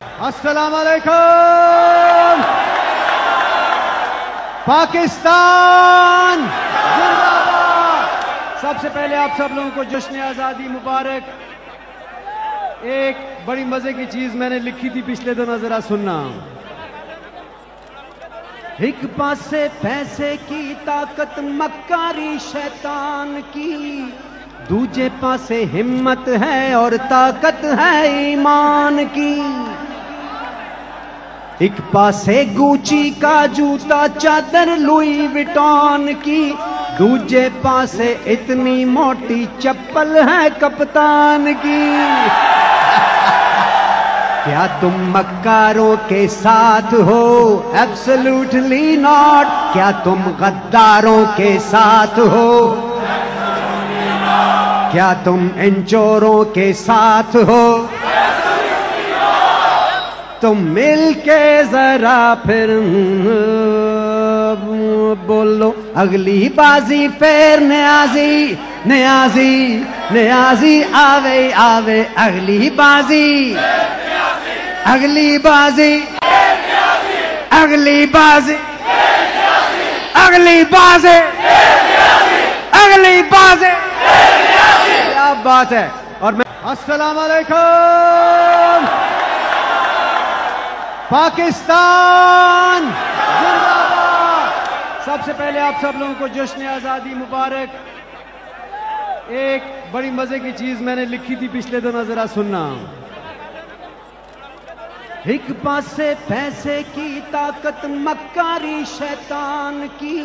अस्सलाम वालेकुम। पाकिस्तान जिंदाबाद। सबसे पहले आप सब लोगों को जश्न आज़ादी मुबारक। एक बड़ी मजे की चीज मैंने लिखी थी पिछले दिनों, जरा सुनना। एक पासे पैसे की ताकत मक्कारी शैतान की, दूजे पासे हिम्मत है और ताकत है ईमान की। एक पासे गुची का जूता चादर लुई विटॉन की, दूजे पासे इतनी मोटी चप्पल है कप्तान की। क्या तुम मक्कारों के साथ हो? Absolutely not. क्या तुम गद्दारों के साथ हो? क्या तुम इन चोरों के साथ हो? तुम मिलके जरा फिर बोलो अगली बाजी फिर न्याजी न्याजी न्याजी आवे आवे अगली बाजी अगली बाजी अगली बाजी अगली बाजी अगली बाजी। क्या बात है। और मैं अस्सलाम वालेकुम। पाकिस्तान जिंदाबाद। सबसे पहले आप सब लोगों को जश्न आज़ादी मुबारक। एक बड़ी मजे की चीज मैंने लिखी थी पिछले दिनों, जरा सुनना। एक पासे पैसे की ताकत मक्कारी शैतान की,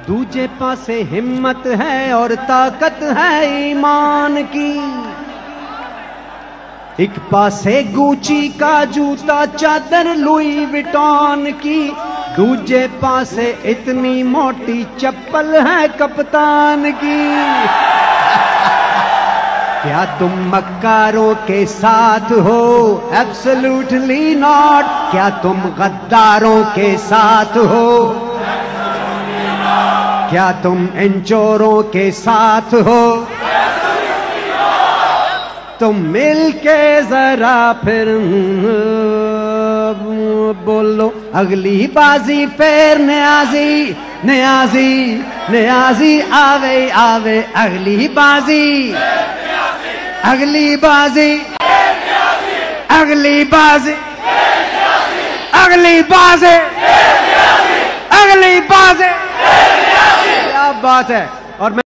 दूजे पासे हिम्मत है और ताकत है ईमान की। एक पासे गुची का जूता चादर लुई विटॉन की, दूजे पासे इतनी मोटी चप्पल है कप्तान की। क्या तुम मक्कारों के साथ हो? Absolutely not. क्या तुम गद्दारों के साथ हो? क्या तुम इन चोरों के साथ हो? तुम मिलके जरा फिर बोलो अगली बाजी फिर न्याजी न्याजी न्याजी आवे आवे अगली बाजी अगली बाजी अगली बाजी अगली बाजी अगली बाजी। क्या बात है। और मैं